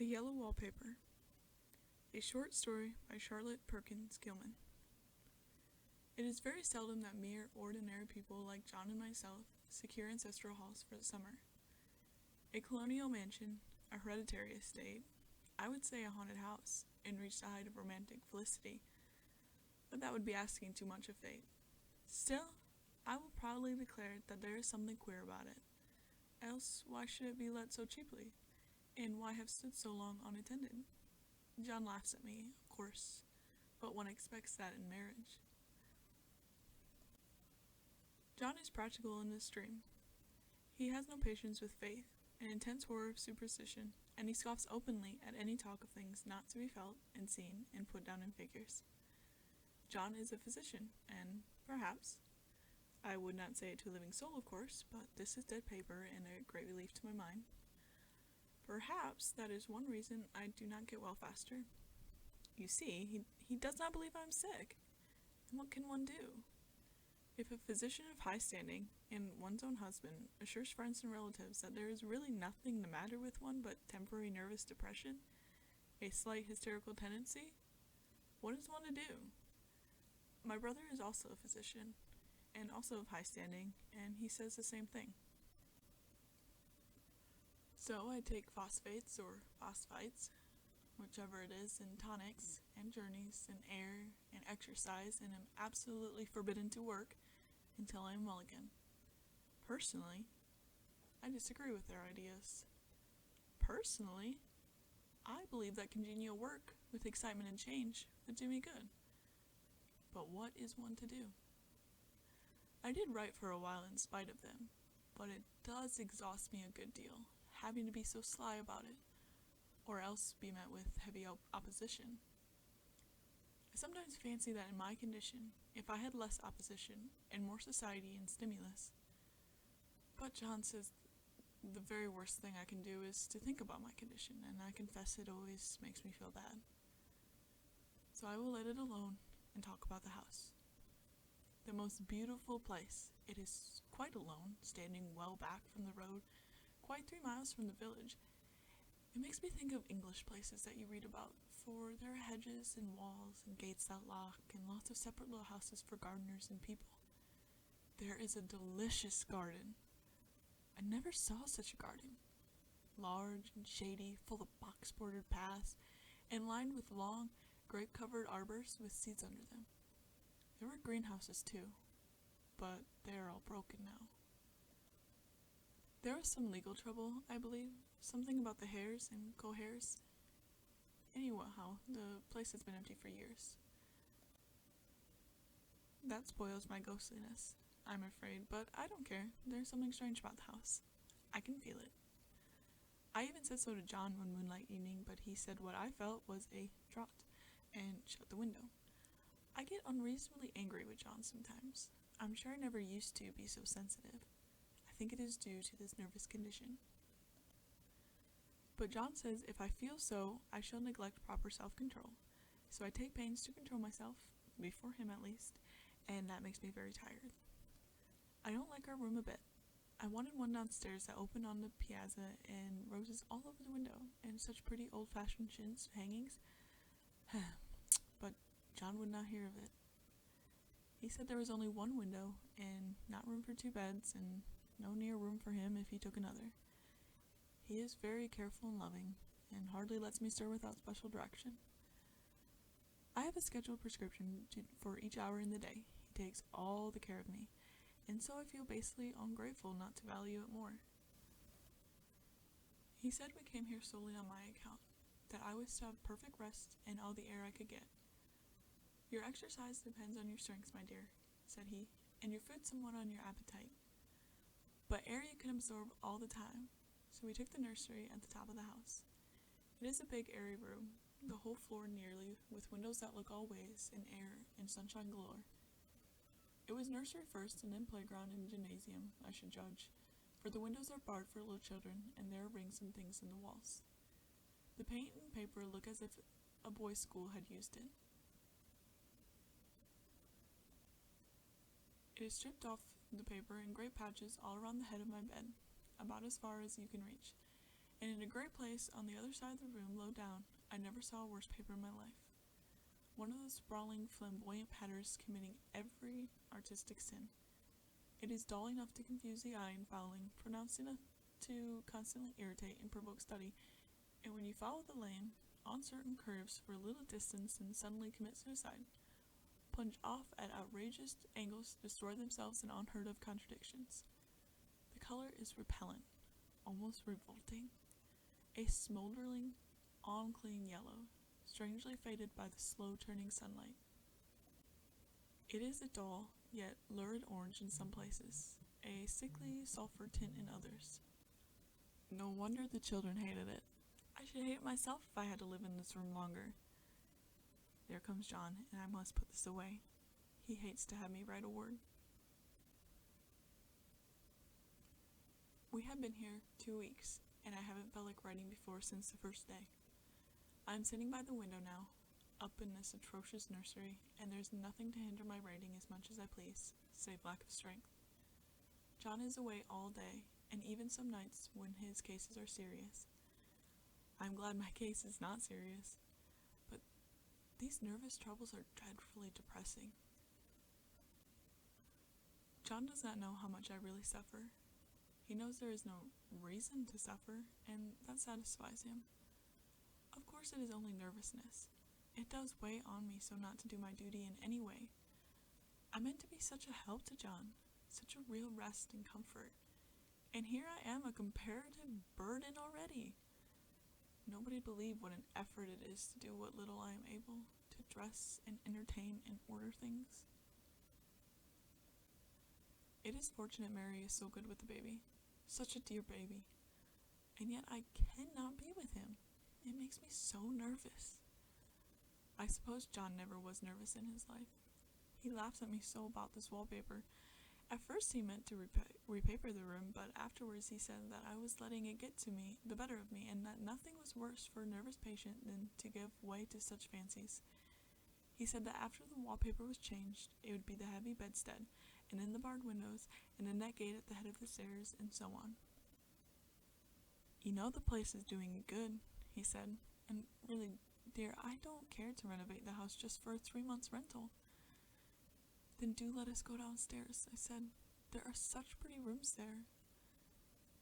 The Yellow Wallpaper, a short story by Perkins Gilman. It is very seldom that mere ordinary people like John and myself secure ancestral halls for the summer. A colonial mansion, a hereditary estate, I would say a haunted house, and reach the height of romantic felicity, but that would be asking too much of fate. Still, I will proudly declare that there is something queer about it. Else, why should it be let so cheaply? And why have stood so long unattended? John laughs at me, of course, but one expects that in marriage. John is practical in this dream. He has no patience with faith, an intense horror of superstition, and he scoffs openly at any talk of things not to be felt and seen and put down in figures. John is a physician, and perhaps, I would not say it to a living soul, of course, but this is dead paper and a great relief to my mind. Perhaps that is one reason I do not get well faster. You see, he does not believe I'm sick. And what can one do? If a physician of high standing, and one's own husband, assures friends and relatives that there is really nothing the matter with one but temporary nervous depression, a slight hysterical tendency, what is one to do? My brother is also a physician, and also of high standing, and he says the same thing. So I take phosphates or phosphites, whichever it is, and tonics, and journeys, and air, and exercise, and am absolutely forbidden to work until I am well again. Personally, I disagree with their ideas. Personally, I believe that congenial work with excitement and change would do me good. But what is one to do? I did write for a while in spite of them, but it does exhaust me a good deal, having to be so sly about it, or else be met with heavy opposition. I sometimes fancy that in my condition, if I had less opposition and more society and stimulus. But John says the very worst thing I can do is to think about my condition, and I confess it always makes me feel bad. So I will let it alone and talk about the house. The most beautiful place. It is quite alone, standing well back from the road, quite 3 miles from the village. It makes me think of English places that you read about, for there are hedges and walls and gates that lock, and lots of separate little houses for gardeners and people. There is a delicious garden. I never saw such a garden. Large and shady, full of box-bordered paths, and lined with long, grape-covered arbors with seeds under them. There were greenhouses too, but they are all broken now. There was some legal trouble, I believe, something about the hares and co-hares. Anyhow, the place has been empty for years. That spoils my ghostliness, I'm afraid, but I don't care. There's something strange about the house. I can feel it. I even said so to John one moonlight evening, but he said what I felt was a draught, and shut the window. I get unreasonably angry with John sometimes. I'm sure I never used to be so sensitive. I think it is due to this nervous condition. But John says if I feel so, I shall neglect proper self-control. So I take pains to control myself, before him at least, and that makes me very tired. I don't like our room a bit. I wanted one downstairs that opened on the piazza and roses all over the window, and such pretty old-fashioned chintz hangings. But John would not hear of it. He said there was only one window, and not room for 2 beds, and no near room for him if he took another. He is very careful and loving, and hardly lets me stir without special direction. I have a scheduled prescription for each hour in the day. He takes all the care of me, and so I feel basely ungrateful not to value it more. He said we came here solely on my account, that I was to have perfect rest and all the air I could get. Your exercise depends on your strength, my dear, said he, and your food somewhat on your appetite. But air you can absorb all the time, so we took the nursery at the top of the house. It is a big, airy room, the whole floor nearly, with windows that look all ways, and air, and sunshine galore. It was nursery first, and then playground and gymnasium, I should judge, for the windows are barred for little children, and there are rings and things in the walls. The paint and paper look as if a boys' school had used it. It is stripped off the paper in great patches all around the head of my bed, about as far as you can reach, and in a a gray place on the other side of the room, low down, I never saw a worse paper in my life. One of those sprawling, flamboyant patterns committing every artistic sin. It is dull enough to confuse the eye and fouling, pronounced enough to constantly irritate and provoke study, and when you follow the lane, uncertain curves for a little distance and suddenly commit suicide, plunge off at outrageous angles, destroy themselves in unheard of contradictions. The color is repellent, almost revolting, a smoldering, unclean yellow, strangely faded by the slow-turning sunlight. It is a dull, yet lurid orange in some places, a sickly sulfur tint in others. No wonder the children hated it. I should hate myself if I had to live in this room longer. There comes John, and I must put this away. He hates to have me write a word. We have been here 2 weeks, and I haven't felt like writing before since the first day. I am sitting by the window now, up in this atrocious nursery, and there's nothing to hinder my writing as much as I please, save lack of strength. John is away all day, and even some nights when his cases are serious. I'm glad my case is not serious, but these nervous troubles are dreadfully depressing. John does not know how much I really suffer. He knows there is no reason to suffer, and that satisfies him. Of course it is only nervousness. It does weigh on me so not to do my duty in any way. I meant to be such a help to John, such a real rest and comfort, and here I am a comparative burden already. Nobody believed what an effort it is to do what little I am able, to dress and entertain and order things. It is fortunate Mary is so good with the baby, such a dear baby, and yet I cannot be with him. It makes me so nervous. I suppose John never was nervous in his life. He laughs at me so about this wallpaper. At first he meant to repaper the room, but afterwards he said that I was letting it get to me, the better of me, and that nothing was worse for a nervous patient than to give way to such fancies. He said that after the wallpaper was changed, it would be the heavy bedstead, and in the barred windows, and in that gate at the head of the stairs, and so on. You know the place is doing you good, he said, and really, dear, I don't care to renovate the house just for a 3 months rental. Then do let us go downstairs, I said. There are such pretty rooms there.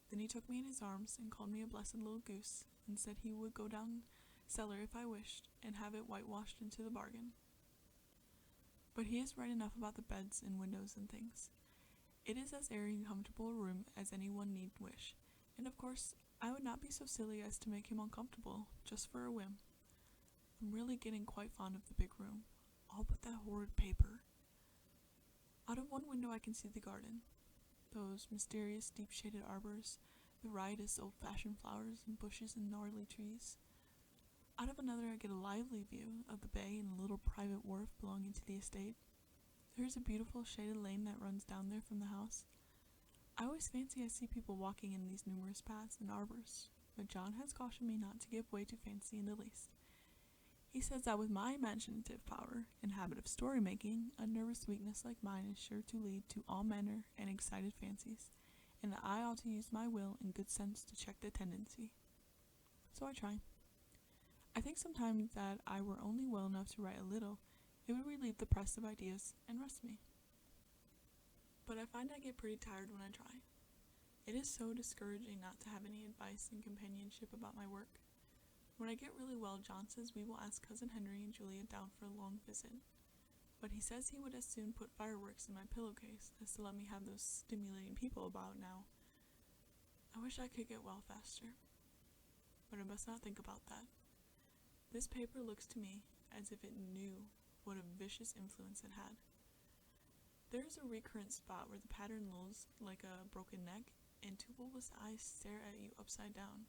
Then he took me in his arms and called me a blessed little goose, and said he would go down cellar if I wished, and have it whitewashed into the bargain. But he is right enough about the beds and windows and things. It is as airy and comfortable a room as anyone need wish, and of course I would not be so silly as to make him uncomfortable, just for a whim. I'm really getting quite fond of the big room, all but that horrid paper. Out of one window I can see the garden, those mysterious deep-shaded arbors, the riotous old-fashioned flowers and bushes and gnarly trees. Out of another I get a lively view of the bay and a little private wharf belonging to the estate. There is a beautiful shaded lane that runs down there from the house. I always fancy I see people walking in these numerous paths and arbors, but John has cautioned me not to give way to fancy in the least. He says that with my imaginative power and habit of story-making, a nervous weakness like mine is sure to lead to all manner and excited fancies, and that I ought to use my will and good sense to check the tendency. So I try. I think sometimes that I were only well enough to write a little, it would relieve the press of ideas and rest me. But I find I get pretty tired when I try. It is so discouraging not to have any advice and companionship about my work. When I get really well, John says we will ask Cousin Henry and Julia down for a long visit. But he says he would as soon put fireworks in my pillowcase as to let me have those stimulating people about now. I wish I could get well faster. But I must not think about that. This paper looks to me as if it knew what a vicious influence it had. There is a recurrent spot where the pattern lolls like a broken neck, and two bulbous eyes stare at you upside down.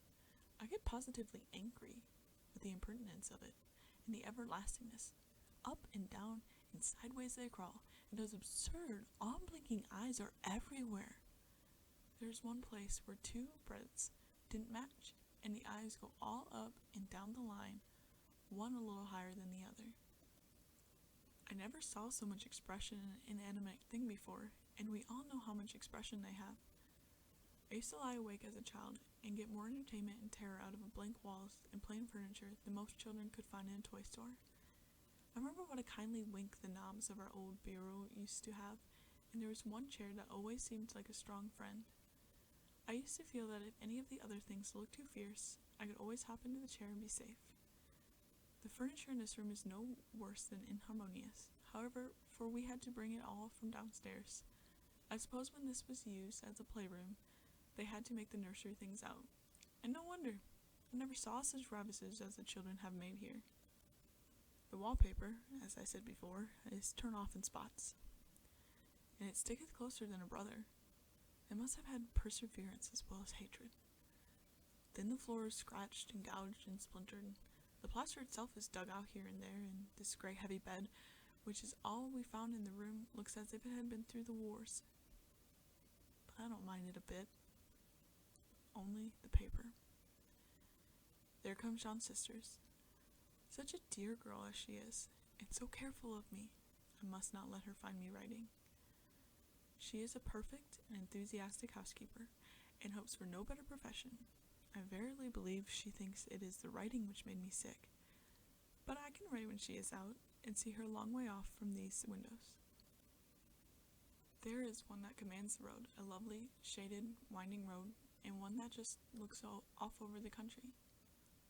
I get positively angry with the impertinence of it, and the everlastingness. Up and down and sideways they crawl, and those absurd, unblinking eyes are everywhere. There's one place where two breadths didn't match, and the eyes go all up and down the line, one a little higher than the other. I never saw so much expression in an inanimate thing before, and we all know how much expression they have. I used to lie awake as a child and get more entertainment and terror out of blank walls and plain furniture than most children could find in a toy store. I remember what a kindly wink the knobs of our old bureau used to have, and there was one chair that always seemed like a strong friend. I used to feel that if any of the other things looked too fierce, I could always hop into the chair and be safe. The furniture in this room is no worse than inharmonious, however, for we had to bring it all from downstairs. I suppose when this was used as a playroom, they had to make the nursery things out. And no wonder. I never saw such ravages as the children have made here. The wallpaper, as I said before, is torn off in spots, and it sticketh closer than a brother. It must have had perseverance as well as hatred. Then the floor is scratched and gouged and splintered. The plaster itself is dug out here and there, and this great heavy bed, which is all we found in the room, looks as if it had been through the wars. But I don't mind it a bit. Only the paper. There comes John's sisters. Such a dear girl as she is, and so careful of me. I must not let her find me writing. She is a perfect and enthusiastic housekeeper, and hopes for no better profession. I verily believe she thinks it is the writing which made me sick. But I can write when she is out, and see her a long way off from these windows. There is one that commands the road, a lovely, shaded, winding road, and one that just looks off over the country.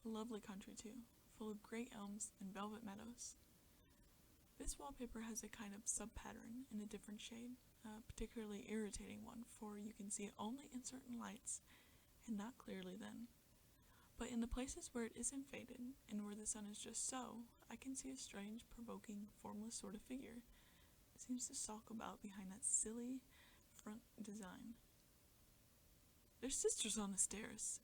A lovely country, too, full of great elms and velvet meadows. This wallpaper has a kind of sub-pattern in a different shade, a particularly irritating one, for you can see it only in certain lights, and not clearly then. But in the places where it isn't faded, and where the sun is just so, I can see a strange, provoking, formless sort of figure. It seems to sulk about behind that silly front design. There's sisters on the stairs.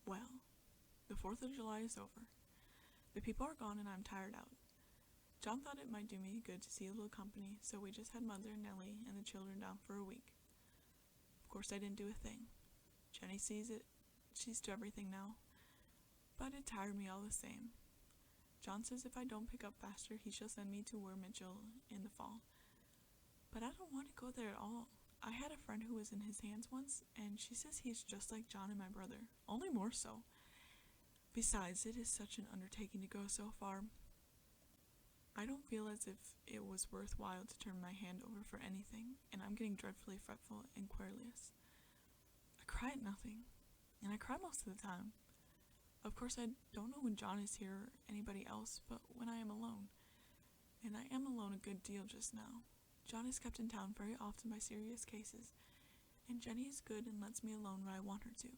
Well, the 4th of July is over. The people are gone and I'm tired out. John thought it might do me good to see a little company, so we just had Mother and Nellie and the children down for a week. Of course I didn't do a thing. Jenny sees it. She's to everything now. But it tired me all the same. John says if I don't pick up faster, he shall send me to Were Mitchell in the fall. But I don't want to go there at all. I had a friend who was in his hands once, and she says he's just like John and my brother, only more so. Besides, it is such an undertaking to go so far. I don't feel as if it was worthwhile to turn my hand over for anything, and I'm getting dreadfully fretful and querulous. I cry at nothing, and I cry most of the time. Of course, I don't know when John is here or anybody else, but when I am alone. And I am alone a good deal just now. John is kept in town very often by serious cases, and Jenny is good and lets me alone when I want her to.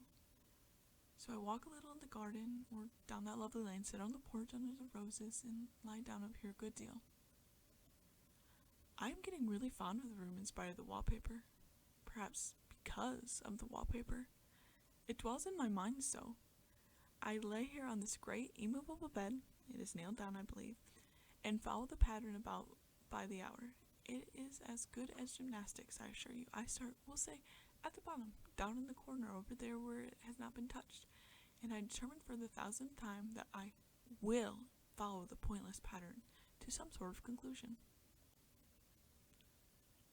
So I walk a little in the garden, or down that lovely lane, sit on the porch under the roses, and lie down up here a good deal. I am getting really fond of the room in spite of the wallpaper. Perhaps because of the wallpaper. It dwells in my mind so. I lay here on this great, immovable bed, it is nailed down, I believe, and follow the pattern about by the hour. It is as good as gymnastics, I assure you. I start, we'll say, at the bottom, down in the corner over there where it has not been touched, and I determine for the 1000th time that I will follow the pointless pattern to some sort of conclusion.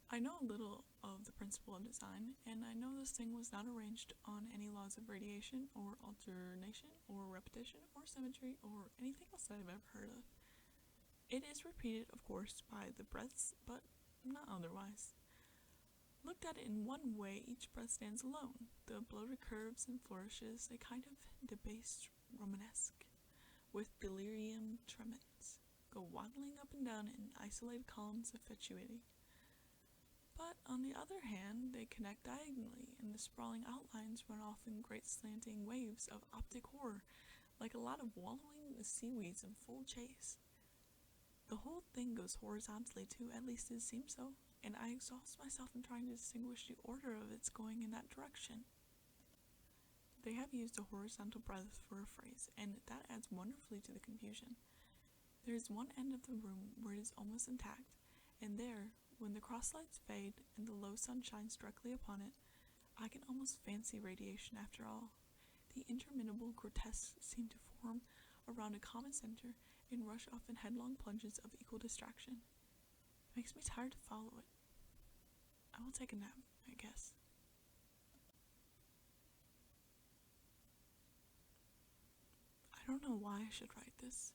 I know a little of the principle of design, and I know this thing was not arranged on any laws of radiation, or alternation, or repetition, or symmetry, or anything else that I've ever heard of. It is repeated, of course, by the breaths, but not otherwise. Looked at it in one way, each breath stands alone. The bloated curves and flourishes, a kind of debased Romanesque, with delirium tremens, go waddling up and down in isolated columns of fatuity. But, on the other hand, they connect diagonally, and the sprawling outlines run off in great slanting waves of optic horror, like a lot of wallowing seaweeds in full chase. The whole thing goes horizontally too, at least it seems so, and I exhaust myself in trying to distinguish the order of its going in that direction. They have used a horizontal breath for a phrase, and that adds wonderfully to the confusion. There is one end of the room where it is almost intact, and there, when the cross lights fade and the low sun shines directly upon it, I can almost fancy radiation after all. The interminable grotesques seem to form around a common center and rush off in headlong plunges of equal distraction. It makes me tired to follow it. I will take a nap, I guess. I don't know why I should write this.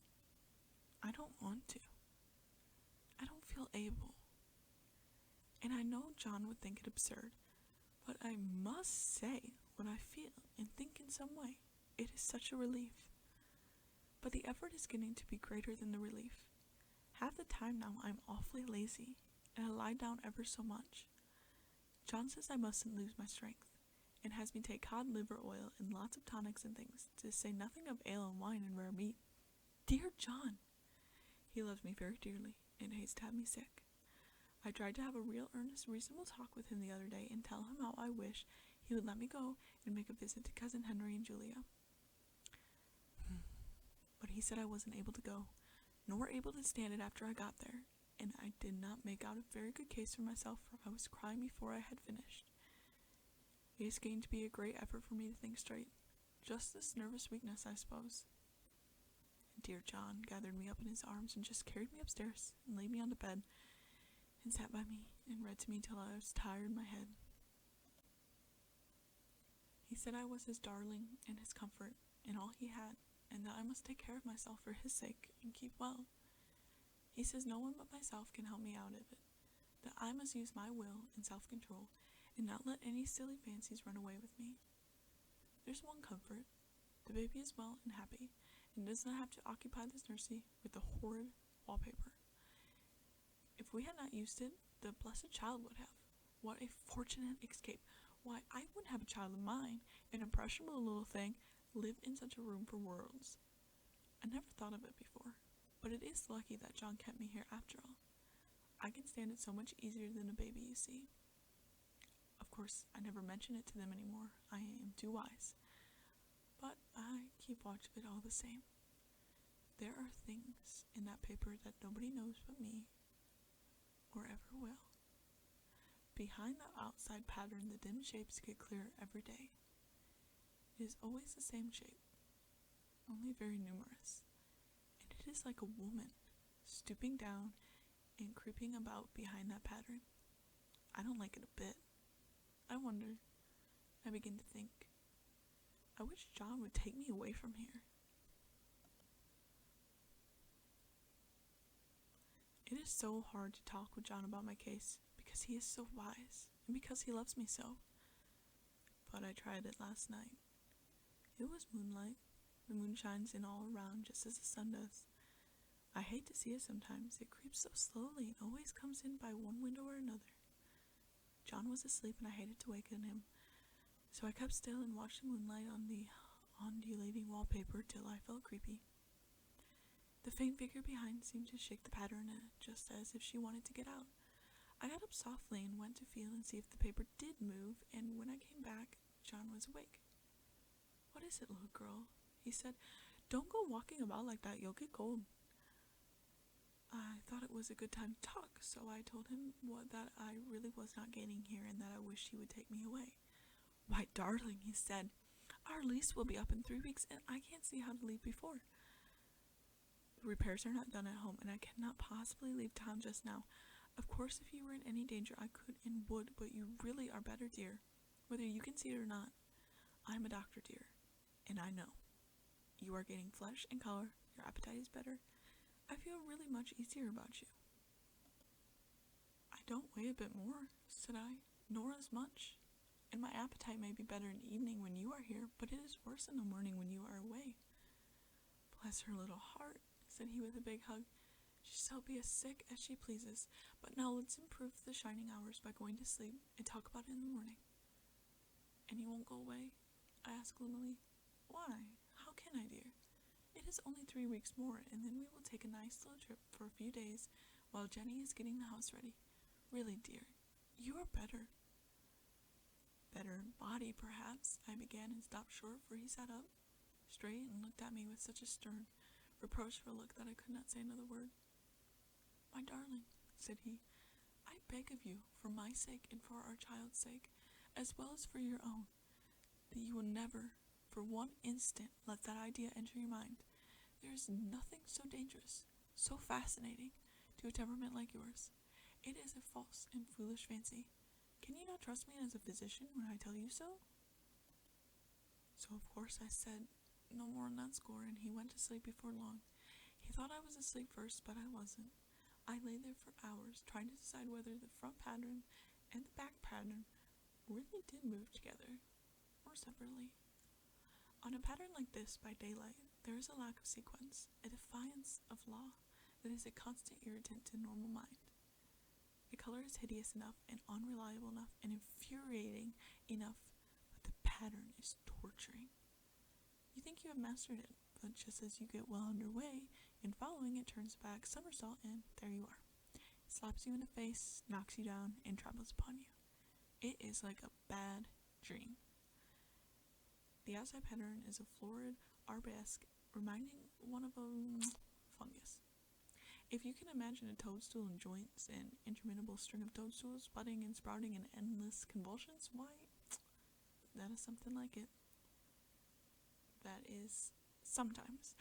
I don't want to. I don't feel able. And I know John would think it absurd, but I must say what I feel and think in some way. It is such a relief. But the effort is getting to be greater than the relief. Half the time now I'm awfully lazy, and I lie down ever so much. John says I mustn't lose my strength, and has me take cod liver oil and lots of tonics and things, to say nothing of ale and wine and rare meat. Dear John! He loves me very dearly, and hates to have me sick. I tried to have a real earnest, reasonable talk with him the other day, and tell him how I wish he would let me go and make a visit to Cousin Henry and Julia. But he said I wasn't able to go, nor able to stand it after I got there, and I did not make out a very good case for myself, for I was crying before I had finished. It is going to be a great effort for me to think straight. Just this nervous weakness, I suppose. And dear John gathered me up in his arms and just carried me upstairs and laid me on the bed and sat by me and read to me till I was tired in my head. He said I was his darling and his comfort and all he had, and that I must take care of myself for his sake and keep well. He says no one but myself can help me out of it, that I must use my will and self-control and not let any silly fancies run away with me. There's one comfort. The baby is well and happy, and does not have to occupy this nursery with the horrid wallpaper. If we had not used it, the blessed child would have. What a fortunate escape! Why, I wouldn't have a child of mine, an impressionable little thing, live in such a room for worlds. I never thought of it before, but it is lucky that John kept me here after all. I can stand it so much easier than a baby, you see. Of course, I never mention it to them anymore. I am too wise. But I keep watch of it all the same. There are things in that paper that nobody knows but me, or ever will. Behind the outside pattern, the dim shapes get clearer every day. It is always the same shape, only very numerous, and it is like a woman, stooping down and creeping about behind that pattern. I don't like it a bit. I wonder, I begin to think, I wish John would take me away from here. It is so hard to talk with John about my case, because he is so wise, and because he loves me so. But I tried it last night. It was moonlight. The moon shines in all around just as the sun does. I hate to see it sometimes. It creeps so slowly and always comes in by one window or another. John was asleep and I hated to waken him, so I kept still and watched the moonlight on the undulating wallpaper till I felt creepy. The faint figure behind seemed to shake the pattern just as if she wanted to get out. I got up softly and went to feel and see if the paper did move, and when I came back, John was awake. "What is it, little girl?" he said. "Don't go walking about like that, you'll get cold." I thought it was a good time to talk, so I told him that I really was not gaining here and that I wished he would take me away. "Why, darling," he said, "our lease will be up in 3 weeks, and I can't see how to leave before. The repairs are not done at home, and I cannot possibly leave town just now. Of course, if you were in any danger, I could and would, but you really are better, dear, whether you can see it or not. I'm a doctor, dear, and I know. You are gaining flesh and color, your appetite is better. I feel really much easier about you." "I don't weigh a bit more," said I, "nor as much, and my appetite may be better in the evening when you are here, but it is worse in the morning when you are away." "Bless her little heart," said he with a big hug. "She shall be as sick as she pleases, but now let's improve the shining hours by going to sleep and talk about it in the morning." "And you won't go away?" I asked gloomily. "Why? How can I, dear? It is only 3 weeks more, and then we will take a nice little trip for a few days while Jenny is getting the house ready. Really, dear, you are better." "Better in body, perhaps," I began and stopped short, for he sat up straight and looked at me with such a stern, reproachful look that I could not say another word. "My darling," said he, "I beg of you, for my sake and for our child's sake, as well as for your own, that you will never, for 1 instant, let that idea enter your mind. There is nothing so dangerous, so fascinating, to a temperament like yours. It is a false and foolish fancy. Can you not trust me as a physician when I tell you so?" So of course I said no more on that score, and he went to sleep before long. He thought I was asleep first, but I wasn't. I lay there for hours, trying to decide whether the front pattern and the back pattern really did move together, or separately. On a pattern like this, by daylight, there is a lack of sequence, a defiance of law that is a constant irritant to normal mind. The color is hideous enough and unreliable enough and infuriating enough, but the pattern is torturing. You think you have mastered it, but just as you get well underway in following, it turns back somersault, and there you are. It slaps you in the face, knocks you down, and tramples upon you. It is like a bad dream. The outside pattern is a florid arabesque reminding one of a fungus. If you can imagine a toadstool in joints and interminable string of toadstools budding and sprouting in endless convulsions, why, that is something like it. That is sometimes.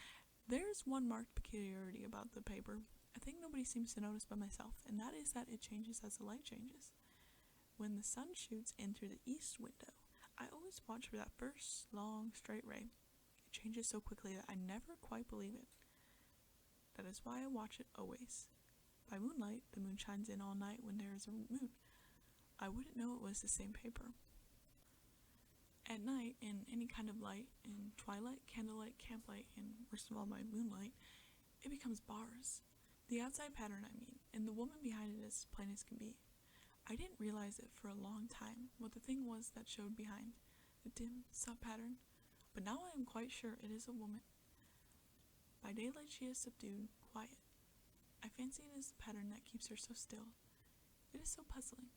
There is one marked peculiarity about the paper I think nobody seems to notice but myself, and that is that it changes as the light changes. When the sun shoots in through the east window, I always watch for that first long straight ray. It changes so quickly that I never quite believe it. That is why I watch it always. By moonlight, the moon shines in all night when there is a moon. I wouldn't know it was the same paper. At night, in any kind of light, in twilight, candlelight, camplight, and worst of all, my moonlight, it becomes bars. The outside pattern, I mean, and the woman behind it as plain as can be. I didn't realize it for a long time, what the thing was that showed behind, the dim sub-pattern, but now I am quite sure it is a woman. By daylight she is subdued, quiet. I fancy it is the pattern that keeps her so still. It is so puzzling.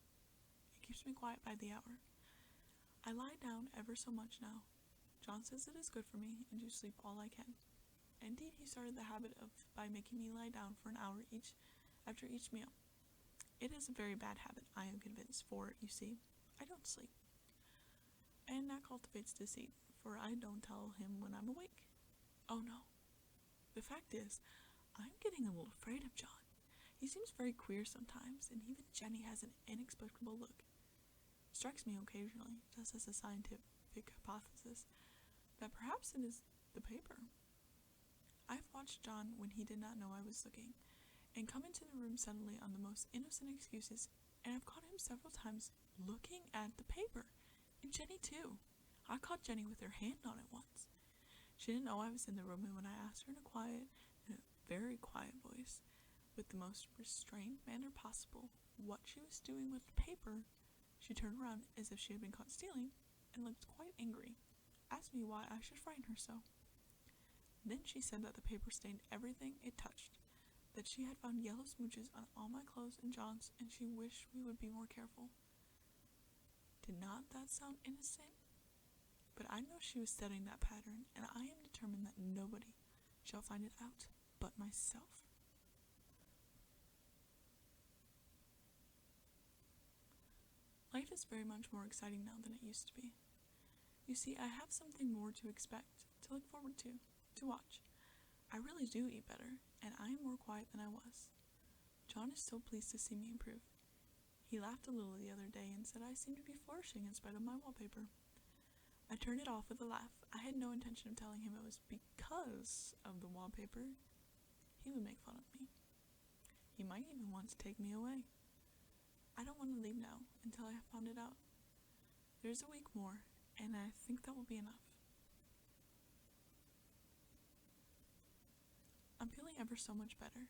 It keeps me quiet by the hour. I lie down ever so much now. John says it is good for me, and to sleep all I can. Indeed, he started the habit by making me lie down for an hour after each meal. It is a very bad habit, I am convinced, for, you see, I don't sleep. And that cultivates deceit, for I don't tell him when I'm awake. Oh no. The fact is, I'm getting a little afraid of John. He seems very queer sometimes, and even Jenny has an inexplicable look. It strikes me occasionally, just as a scientific hypothesis, that perhaps it is the paper. I've watched John when he did not know I was looking, and come into the room suddenly on the most innocent excuses, and I've caught him several times looking at the paper, and Jenny too. I caught Jenny with her hand on it once. She didn't know I was in the room, and when I asked her in a very quiet voice, with the most restrained manner possible, what she was doing with the paper, she turned around as if she had been caught stealing, and looked quite angry, asked me why I should frighten her so. Then she said that the paper stained everything it touched, that she had found yellow smooches on all my clothes and John's, and she wished we would be more careful. Did not that sound innocent? But I know she was studying that pattern, and I am determined that nobody shall find it out but myself. Life is very much more exciting now than it used to be. You see, I have something more to expect, to look forward to watch. I really do eat better, and I am more quiet than I was. John is so pleased to see me improve. He laughed a little the other day and said I seemed to be flourishing in spite of my wallpaper. I turned it off with a laugh. I had no intention of telling him it was because of the wallpaper. He would make fun of me. He might even want to take me away. I don't want to leave now until I have found it out. There's a week more, and I think that will be enough. I'm feeling ever so much better.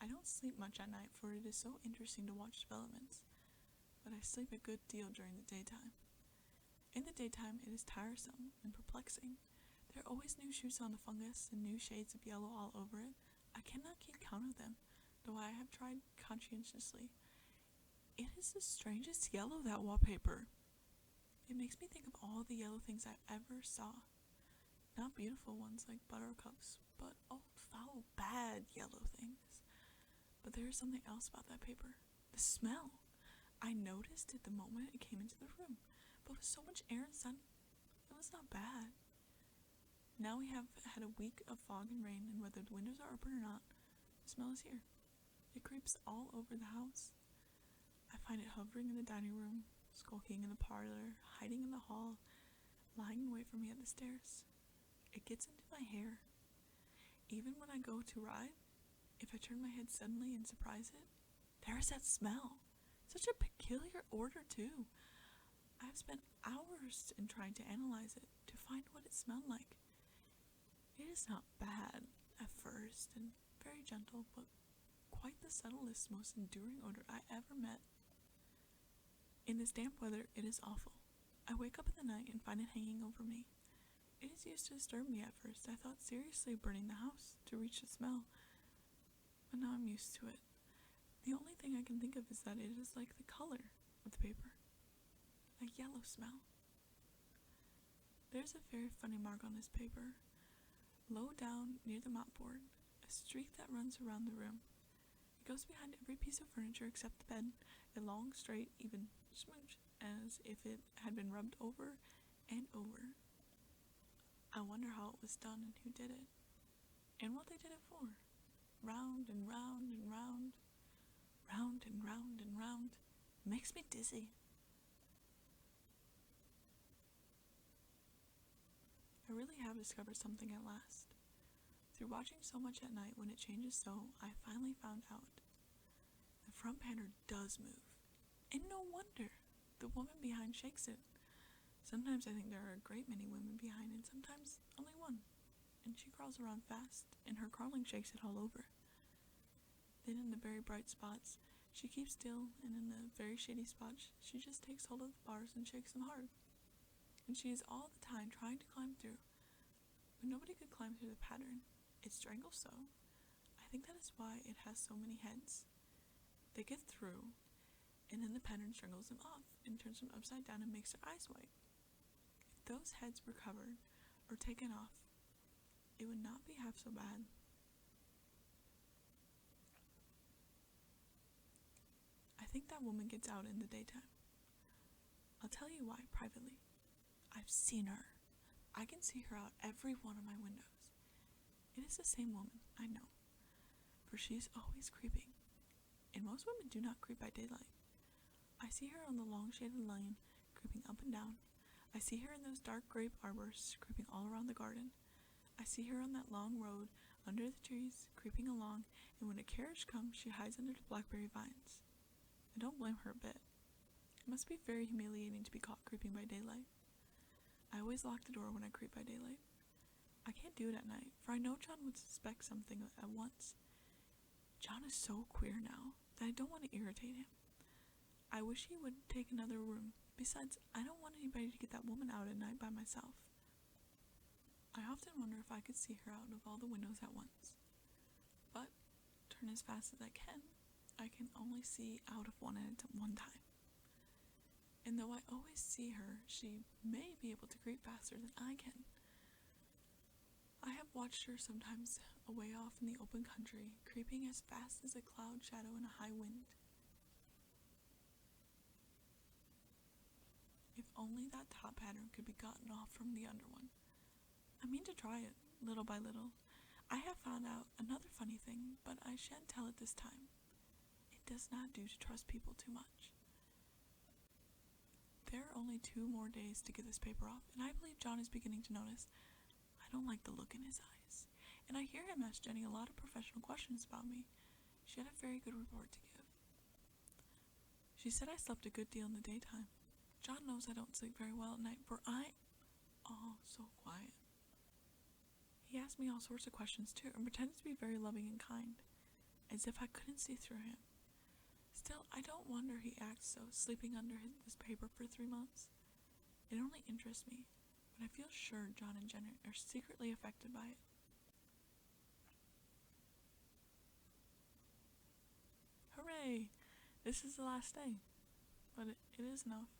I don't sleep much at night, for it is so interesting to watch developments, but I sleep a good deal during the daytime. In the daytime, it is tiresome and perplexing. There are always new shoots on the fungus and new shades of yellow all over it. I cannot keep count of them, though I have tried conscientiously. It is the strangest yellow, that wallpaper. It makes me think of all the yellow things I ever saw. Not beautiful ones like buttercups, but old, foul, bad yellow things. But there is something else about that paper. The smell. I noticed it the moment it came into the room, but with so much air and sun, it was not bad. Now we have had a week of fog and rain, and whether the windows are open or not, the smell is here. It creeps all over the house. I find it hovering in the dining room, skulking in the parlor, hiding in the hall, lying in wait for me at the stairs. It gets into my hair. Even when I go to ride, if I turn my head suddenly and surprise it, there is that smell. Such a peculiar odor, too. I have spent hours in trying to analyze it, to find what it smelled like. It is not bad at first, and very gentle, but quite the subtlest, most enduring odor I ever met. In this damp weather, it is awful. I wake up in the night and find it hanging over me. It is used to disturb me at first. I thought seriously of burning the house to reach the smell, but now I'm used to it. The only thing I can think of is that it is like the color of the paper, a yellow smell. There's a very funny mark on this paper, low down near the mopboard, a streak that runs around the room. It goes behind every piece of furniture except the bed, a long, straight, even smooch, as if it had been rubbed over and over. I wonder how it was done and who did it, and what they did it for. Round and round and round, round and round and round. It makes me dizzy. I really have discovered something at last. Through watching so much at night when it changes so, I finally found out. The front panel does move. And no wonder. The woman behind shakes it. Sometimes I think there are a great many women behind and sometimes only one. And she crawls around fast, and her crawling shakes it all over. Then in the very bright spots, she keeps still, and in the very shady spots, she just takes hold of the bars and shakes them hard. And she is all the time trying to climb through. But nobody could climb through the pattern. It strangles so. I think that is why it has so many heads. They get through, and then the pattern strangles them off and turns them upside down and makes their eyes white. If those heads were covered or taken off, it would not be half so bad. I think that woman gets out in the daytime. I'll tell you why privately. I've seen her. I can see her out every one of my windows. It is the same woman, I know, for she is always creeping, and most women do not creep by daylight. I see her on the long shaded lane, creeping up and down. I see her in those dark grape arbors, creeping all around the garden. I see her on that long road, under the trees, creeping along, and when a carriage comes, she hides under the blackberry vines. I don't blame her a bit. It must be very humiliating to be caught creeping by daylight. I always lock the door when I creep by daylight. I can't do it at night, for I know John would suspect something at once. John is so queer now that I don't want to irritate him. I wish he would take another room. Besides, I don't want anybody to get that woman out at night by myself. I often wonder if I could see her out of all the windows at once. But, turn as fast as I can only see out of one at one time. And though I always see her, she may be able to creep faster than I can. I have watched her sometimes away off in the open country, creeping as fast as a cloud shadow in a high wind. If only that top pattern could be gotten off from the under one. I mean to try it, little by little. I have found out another funny thing, but I shan't tell it this time. It does not do to trust people too much. There are only 2 more days to get this paper off, and I believe John is beginning to notice. I don't like the look in his eyes, and I hear him ask Jenny a lot of professional questions about me. She had a very good report to give. She said I slept a good deal in the daytime. John knows I don't sleep very well at night, for so quiet. He asked me all sorts of questions too, and pretended to be very loving and kind, as if I couldn't see through him. Still, I don't wonder he acts so, sleeping under this paper for 3 months. It only interests me, but I feel sure John and Jenny are secretly affected by it. Hooray! This is the last day. But it is enough.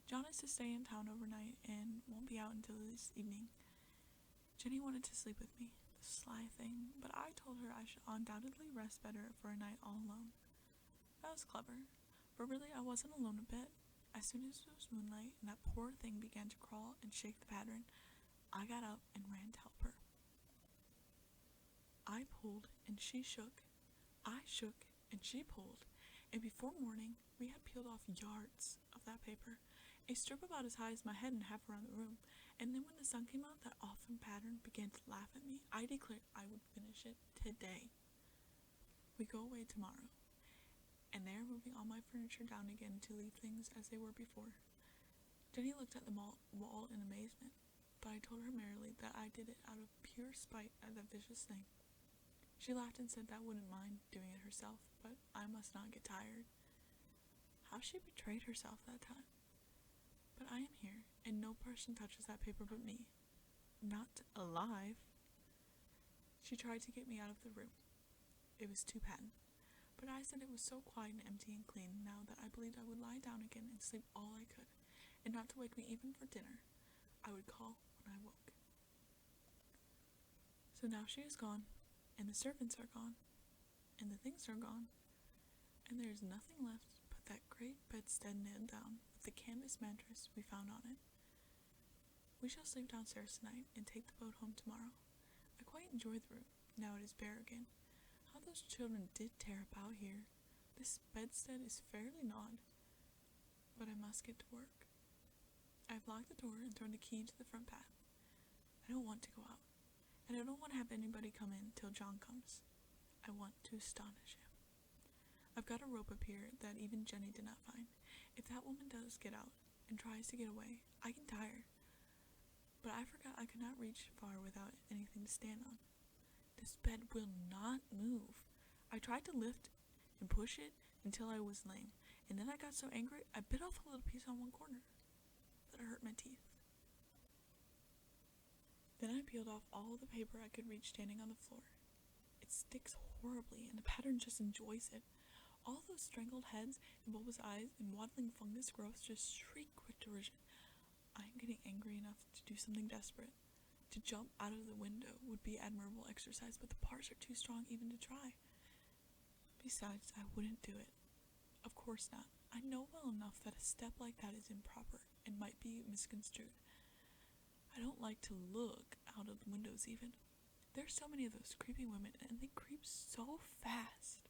John is to stay in town overnight and won't be out until this evening. Jenny wanted to sleep with me, the sly thing, but I told her I should undoubtedly rest better for a night all alone. That was clever, for really I wasn't alone a bit. As soon as it was moonlight and that poor thing began to crawl and shake the pattern, I got up and ran to help her. I pulled and she shook. I shook and she pulled, and before morning we had peeled off yards of that paper, a strip about as high as my head and half around the room, and then when the sun came out, that awesome pattern began to laugh at me. I declared I would finish it today. We go away tomorrow, and they are moving all my furniture down again to leave things as they were before. Jenny looked at the wall in amazement, but I told her merrily that I did it out of pure spite at that vicious thing. She laughed and said that wouldn't mind doing it herself, but I must not get tired. How she betrayed herself that time. But I am here, and no person touches that paper but me. Not alive. She tried to get me out of the room. It was too patent. But I said it was so quiet and empty and clean now that I believed I would lie down again and sleep all I could, and not to wake me even for dinner. I would call when I woke. So now she is gone, and the servants are gone, and the things are gone, and there is nothing left but that great bedstead nailed down with the canvas mattress we found on it. We shall sleep downstairs tonight and take the boat home tomorrow. I quite enjoy the room, now it is bare again. How those children did tear about here. This bedstead is fairly gnawed, but I must get to work. I have locked the door and thrown the key into the front path. I don't want to go out, and I don't want to have anybody come in till John comes. I want to astonish him. I've got a rope up here that even Jenny did not find. If that woman does get out and tries to get away, I can tie her. But I forgot I could not reach far without anything to stand on. This bed will not move. I tried to lift and push it until I was lame, and then I got so angry I bit off a little piece on one corner that it hurt my teeth. Then I peeled off all the paper I could reach standing on the floor. It sticks horribly, and the pattern just enjoys it. All those strangled heads and bulbous eyes and waddling fungus growths just shriek with derision. I am getting angry enough to do something desperate. To jump out of the window would be admirable exercise, but the parts are too strong even to try. Besides, I wouldn't do it. Of course not. I know well enough that a step like that is improper and might be misconstrued. I don't like to look out of the windows even. There are so many of those creepy women, and they creep so fast.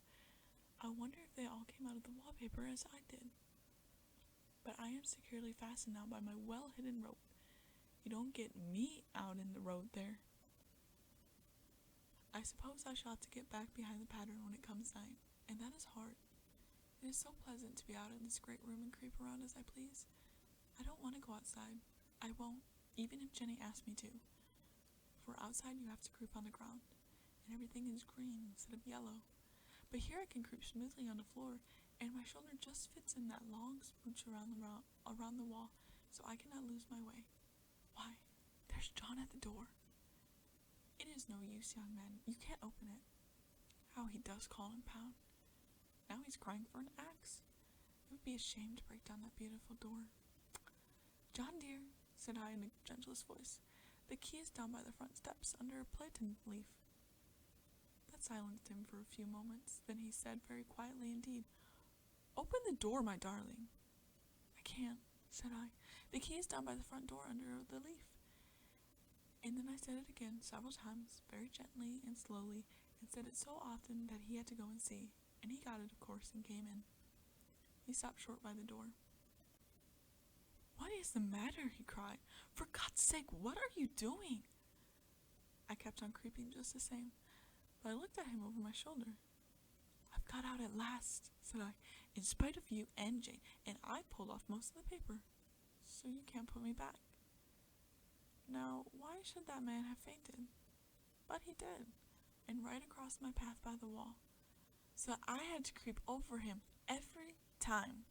I wonder if they all came out of the wallpaper as I did. But I am securely fastened now by my well-hidden rope. You don't get me out in the road there. I suppose I shall have to get back behind the pattern when it comes night, and that is hard. It is so pleasant to be out in this great room and creep around as I please. I don't want to go outside. I won't, even if Jenny asks me to. For outside you have to creep on the ground, and everything is green instead of yellow. But here I can creep smoothly on the floor, and my shoulder just fits in that long smooch around the wall, so I cannot lose my way. Why, there's John at the door. It is no use, young man. You can't open it. How he does call and pound. Now he's crying for an axe. It would be a shame to break down that beautiful door. John, dear, said I in the gentlest voice, the key is down by the front steps under a plantain leaf. That silenced him for a few moments. Then he said very quietly indeed, Open the door, my darling. I can't, said I. The key is down by the front door under the leaf. And then I said it again several times, very gently and slowly, and said it so often that he had to go and see, and he got it, of course, and came in. He stopped short by the door. What is the matter? He cried. For God's sake, what are you doing? I kept on creeping just the same, but I looked at him over my shoulder. I've got out at last, said I, in spite of you and Jane, and I pulled off most of the paper, so you can't put me back. Now, why should that man have fainted? But he did, and right across my path by the wall, so I had to creep over him every time.